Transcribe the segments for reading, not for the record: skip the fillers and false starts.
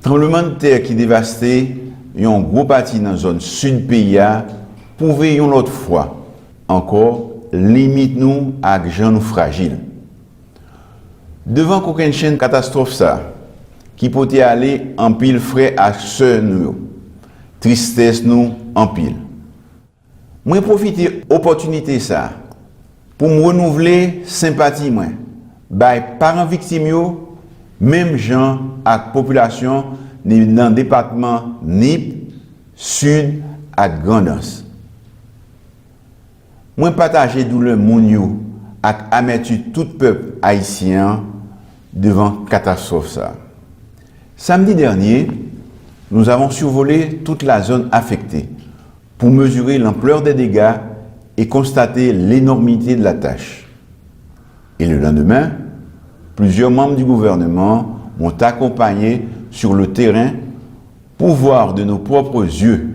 Tremblement de terre qui dévastait un gros parti dans la zone sud pays pouvait une autre fois encore limite nous à gens nous fragiles. Devant aucune chaîne catastrophe ça qui pouvait aller en pile frais à ceux nous, tristesse nous en pile. Moi profiter opportunité ça pour me renouveler sympathie moi, by parents victimes yo, même gens à population dans le département NIP, Sud à Grandance. Moi partager douleur moun yo ak amertume tout peuple haïtien devant catastrophe ça. Samedi dernier, nous avons survolé toute la zone affectée pour mesurer l'ampleur des dégâts et constater l'énormité de la tâche. Et le lendemain, plusieurs membres du gouvernement m'ont accompagné sur le terrain pour voir de nos propres yeux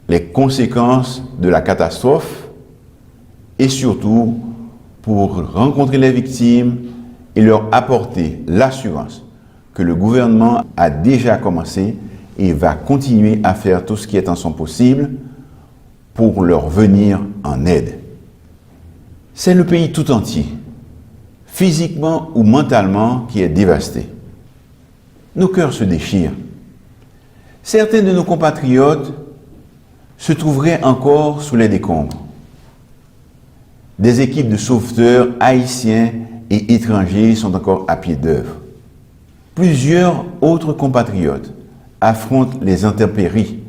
les conséquences de la catastrophe et surtout pour rencontrer les victimes et leur apporter l'assurance que le gouvernement a déjà commencé et va continuer à faire tout ce qui est en son possible pour leur venir en aide. C'est le pays tout entier, physiquement ou mentalement, qui est dévasté. Nos cœurs se déchirent. Certains de nos compatriotes se trouveraient encore sous les décombres. Des équipes de sauveteurs haïtiens et étrangers sont encore à pied d'œuvre. Plusieurs autres compatriotes affrontent les intempéries,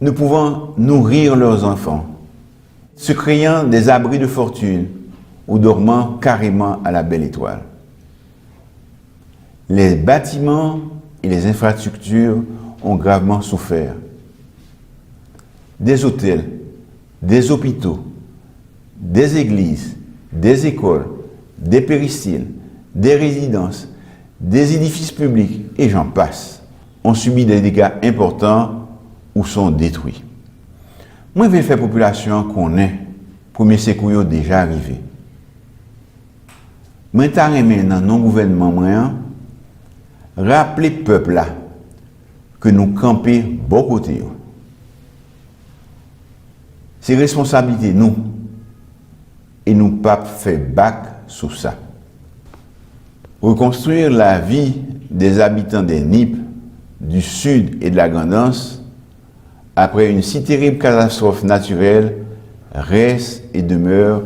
ne pouvant nourrir leurs enfants, se créant des abris de fortune ou dormant carrément à la belle étoile. Les bâtiments et les infrastructures ont gravement souffert. Des hôtels, des hôpitaux, des églises, des écoles, des péristyles, des résidences, des édifices publics, et j'en passe, ont subi des dégâts importants ou sont détruits. Moi, je vais faire population qu'on est, premier secours déjà arrivé. Moi, je vais dans nos gouvernements, rappeler le peuple là que nous campons bon côté. C'est responsabilité nous et nous pas faire bac sur ça. Reconstruire la vie des habitants des NIP, du Sud et de la Grandance après une si terrible catastrophe naturelle reste et demeure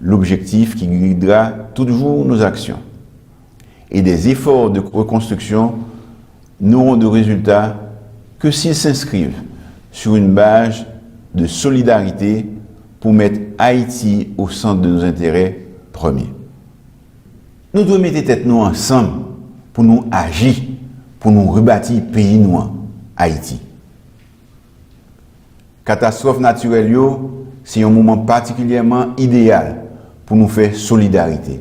l'objectif qui guidera toujours nos actions. Et des efforts de reconstruction n'auront de résultat que s'ils s'inscrivent sur une base de solidarité pour mettre Haïti au centre de nos intérêts premiers. Nous devons mettre tête nous ensemble pour nous agir, pour nous rebâtir le pays noir, Haïti. Catastrophe naturelle, c'est un moment particulièrement idéal pour nous faire solidarité.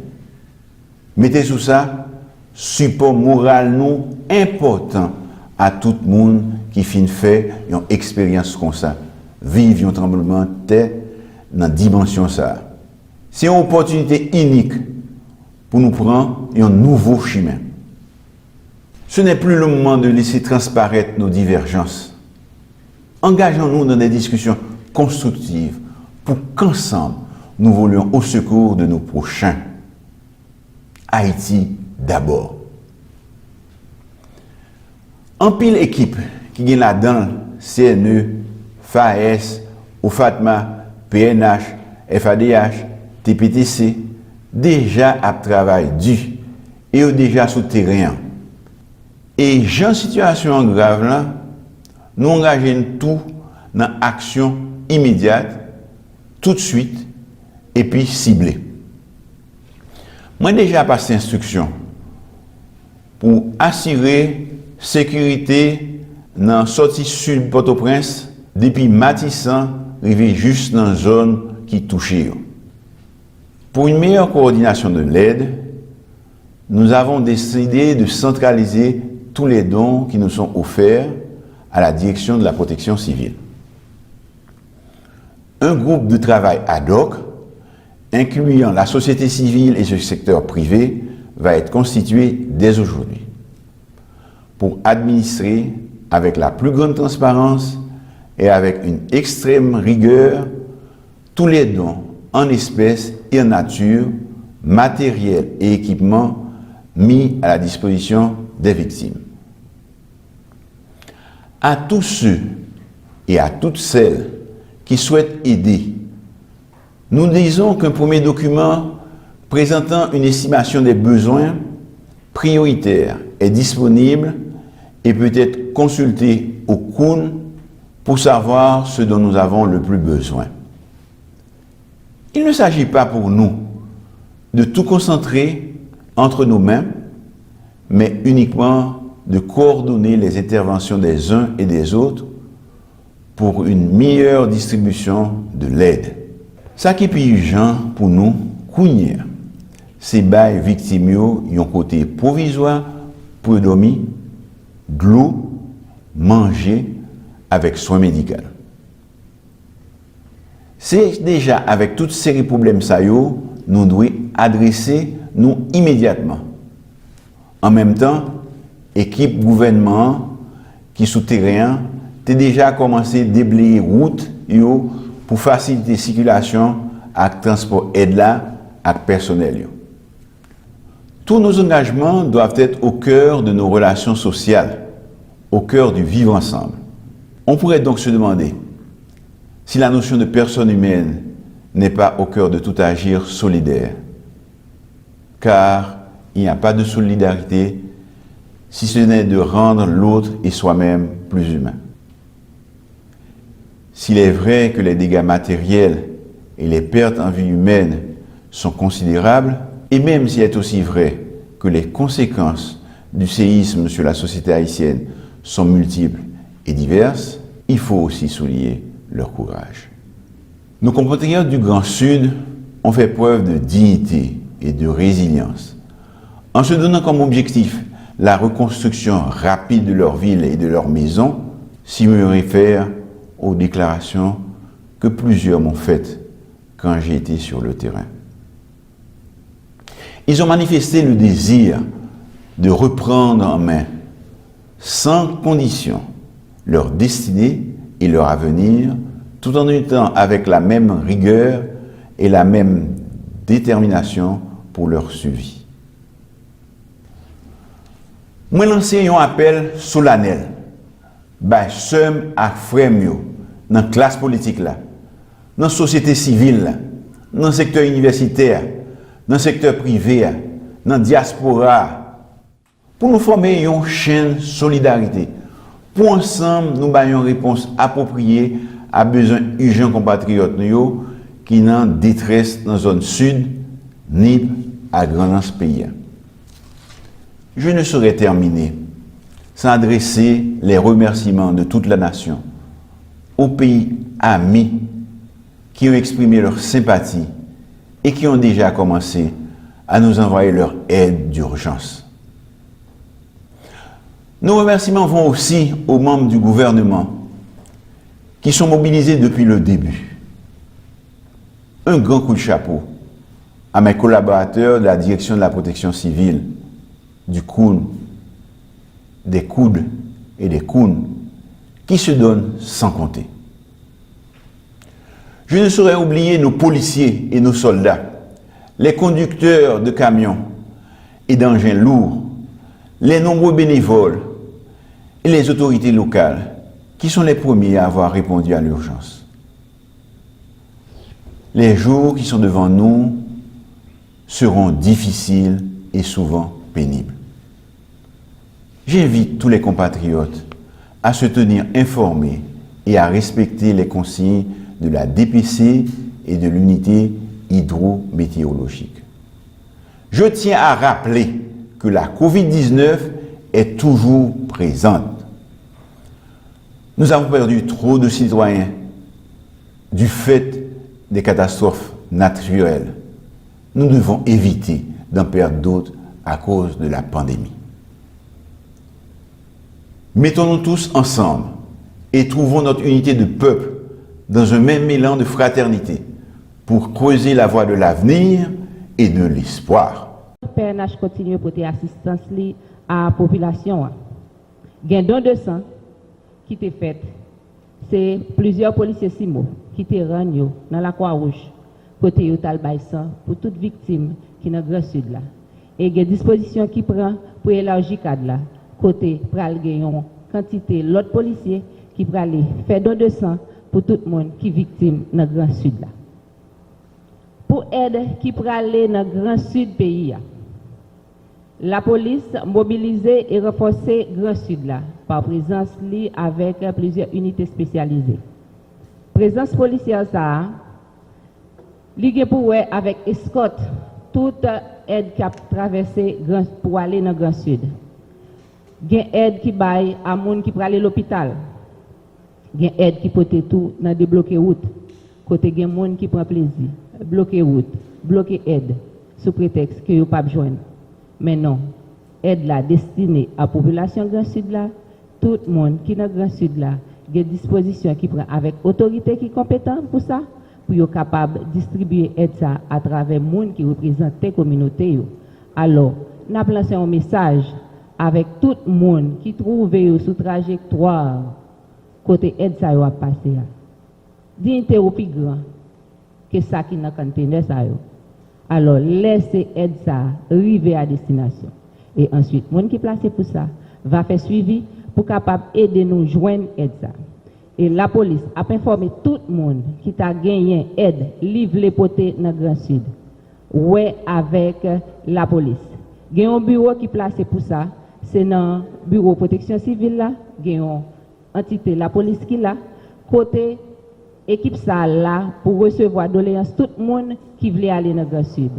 Mettez sous ça, support moral nous important à tout le monde qui fait une expérience comme ça. Vivre un tremblement de terre dans la dimension ça. C'est une opportunité unique pour nous prendre un nouveau chemin. Ce n'est plus le moment de laisser transparaître nos divergences. Engageons-nous dans des discussions constructives pour qu'ensemble nous volions au secours de nos prochains. Haïti d'abord. En pile équipe qui est là-dedans, CNE, FAS, OFATMA, PNH, FADH, TPTC, déjà à travail dû et déjà sous terrain. Et en situation grave là, nous engageons tout dans l'action immédiate, tout de suite, et puis ciblée. Moi déjà passé instruction pour assurer sécurité dans la sortie sud Port-au-Prince depuis Matissan, arrivé juste dans la zone qui touchait. Pour une meilleure coordination de l'aide, nous avons décidé de centraliser tous les dons qui nous sont offerts à la direction de la protection civile. Un groupe de travail ad hoc, incluant la société civile et ce secteur privé, va être constitué dès aujourd'hui. pour administrer avec la plus grande transparence et avec une extrême rigueur tous les dons en espèces et en nature, matériels et équipements mis à la disposition des victimes. À tous ceux et à toutes celles qui souhaitent aider, nous disons qu'un premier document présentant une estimation des besoins prioritaires est disponible et peut être consulté au COUN pour savoir ce dont nous avons le plus besoin. Il ne s'agit pas pour nous de tout concentrer entre nos mains, mais uniquement de coordonner les interventions des uns et des autres pour une meilleure distribution de l'aide. Ça qui est urgent pour nous, Kounia, c'est bail victime yon côté provisoire pour dormir, de l'eau, manger avec soins médicaux. C'est déjà avec toutes ces problèmes ça yo, nous devons adresser nous immédiatement. En même temps, équipe gouvernement qui souterrain a déjà commencé à déblayer route yo pour faciliter la circulation avec transport aide là avec personnel yo. Tous nos engagements doivent être au cœur de nos relations sociales, au cœur du vivre ensemble. On pourrait donc se demander si la notion de personne humaine n'est pas au cœur de tout agir solidaire, car il n'y a pas de solidarité si ce n'est de rendre l'autre et soi-même plus humain. S'il est vrai que les dégâts matériels et les pertes en vie humaine sont considérables, et même s'il est aussi vrai que les conséquences du séisme sur la société haïtienne sont multiples et diverses, il faut aussi souligner leur courage. Nos compatriotes du Grand Sud ont fait preuve de dignité et de résilience, en se donnant comme objectif la reconstruction rapide de leur ville et de leur maison, si je me réfère aux déclarations que plusieurs m'ont faites quand j'ai été sur le terrain. Ils ont manifesté le désir de reprendre en main, sans condition, leur destinée et leur avenir, tout en étant avec la même rigueur et la même détermination pour leur suivi. Moi lancé un appel solennel, seul à frères dans la classe politique là, dans la société civile là, dans le secteur universitaire, dans le secteur privé, dans la diaspora, pour nous former une chaîne de solidarité, pour ensemble nous donner une réponse appropriée à besoins urgents compatriotes qui n'ont détresse dans la zone sud, ni à grand pays. Je ne saurais terminer sans adresser les remerciements de toute la nation aux pays amis qui ont exprimé leur sympathie et qui ont déjà commencé à nous envoyer leur aide d'urgence. Nos remerciements vont aussi aux membres du gouvernement qui sont mobilisés depuis le début. Un grand coup de chapeau à mes collaborateurs de la direction de la protection civile, du COUN, des COUD et des COUN, qui se donnent sans compter. Je ne saurais oublier nos policiers et nos soldats, les conducteurs de camions et d'engins lourds, les nombreux bénévoles et les autorités locales qui sont les premiers à avoir répondu à l'urgence. Les jours qui sont devant nous seront difficiles et souvent pénibles. J'invite tous les compatriotes à se tenir informés et à respecter les consignes de la DPC et de l'unité hydrométéorologique. Je tiens à rappeler que la COVID-19 est toujours présente. Nous avons perdu trop de citoyens du fait des catastrophes naturelles. Nous devons éviter d'en perdre d'autres à cause de la pandémie. Mettons-nous tous ensemble et trouvons notre unité de peuple dans un même élan de fraternité pour creuser la voie de l'avenir et de l'espoir. PNH continue à porter assistance à la population. Il y a un don de sang qui était fait. C'est plusieurs policiers Simo qui étaient rendus dans la Croix-Rouge, côté Yotal Baïsan, pour toutes victimes qui sont dans le Grand Sud là. Et il y a des dispositions qui prend pour élargir le cadre là, côté pral gayon quantité l'autre policier qui pral faire don de sang pour tout le monde qui est victime dans le Grand Sud là. Pour aide qui pral dans le Grand Sud pays là. La police mobilisée et renforcée Grand Sud là, par présence li avec plusieurs unités spécialisées. Présence policière ça, li pour avec escorte toute aide qui a traversé pour aller dans Grand Sud. Gen aide qui baille à moun qui pour aller l'hôpital. Gen aide qui porte tout dans débloquer route. Côté gen moun qui prend plaisir, bloquer route, bloquer aide sous prétexte que yo pas joindre. Mais non, aide là destinée à la population Grand Sud là, tout le monde qui est dans le Grand Sud là, il y a des dispositions qui prend avec autorité qui est compétente pour ça, pour être capable de distribuer aide ça à travers les gens qui représentent les communautés. Alors, nous avons lancé un message avec tout le monde qui trouve sous trajectoire côté aide ça va passer. Dignité au plus grand que ça qui est dans le conteneur ça. Alors, laissez aide ça arriver à destination. Et ensuite, le monde qui est placé pour ça va faire suivi pour capable aider nous joindre aide ça. Et la police a informé tout le monde qui a gagné aide, livre les potés dans le Grand Sud. Ouais, avec la police. Il y a un bureau qui est placé pour ça. C'est dans le bureau de protection civile là. Il y a une entité, la police qui est là. Côté équipe ça là pour recevoir doléances tout le monde qui veut aller dans le Grand Sud.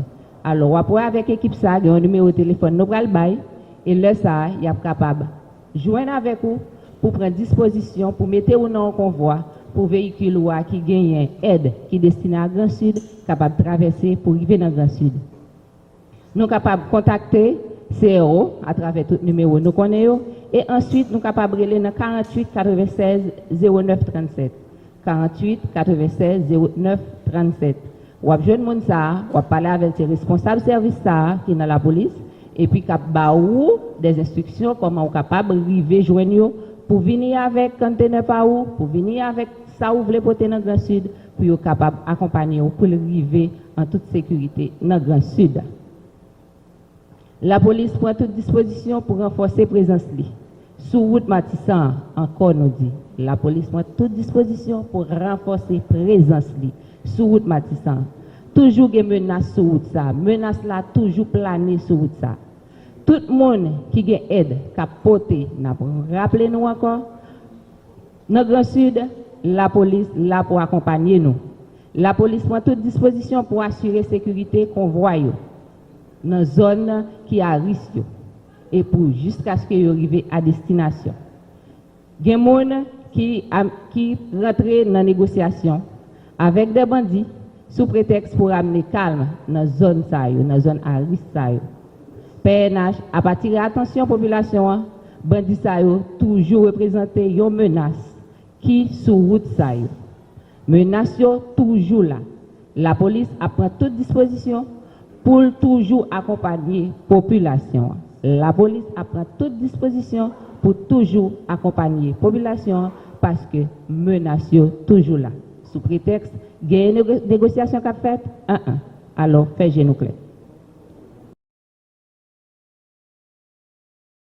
Alors, après avec l'équipe ça, il y a un numéro de téléphone, nous allons le bail, et là ça, il est capable de joindre avec vous pour prendre disposition, pour mettre au nom convoi, pour véhicule qui gagne aide, qui est destiné à Grand Sud, capable de traverser pour arriver dans le Grand Sud. Nous sommes capables de contacter CRO à travers tout numéro nous connaissons, et ensuite nous sommes capables de aller dans 48 96 09 37. 48 96 09 37. Ou avez jeune monde ça, ou parler avec ses responsables service ça qui dans la police et puis cap baou des instructions comment on capable arriver joindre pour venir avec conteneur par où, pour venir avec ça ouvre les porter dans le Grand Sud pour être capable accompagner pour arriver en toute sécurité dans le Grand Sud. La police prend toute disposition pour renforcer présence li. Sous route Matissan, encore nous dit, la police prend toute disposition pour renforcer présence li. Sous route Matissan. Toujours des menaces sur route ça. Menace là toujours planer sur route ça. Tout le monde qui a aide, qui a porté, rappelez-nous encore, dans le Grand Sud, la police là pour accompagner nous. La police prend toute disposition pour assurer sécurité convoi dans la zone qui a risque et pour jusqu'à ce qu'ils arrivent à destination. Il y a des gens qui rentrent dans la négociation avec des bandits sous prétexte pour amener calme dans la zone dans la zone à risque. PNH a attiré l'attention de la population, bandits toujours représenté une menace qui sur route ça. Menace toujours là. La police a pris toute disposition pour toujours accompagner la population. La police a pris toute disposition pour toujours accompagner la population parce que menace toujours là. Sous prétexte, il y a une négociation qu'a faite, alors faites genou clair.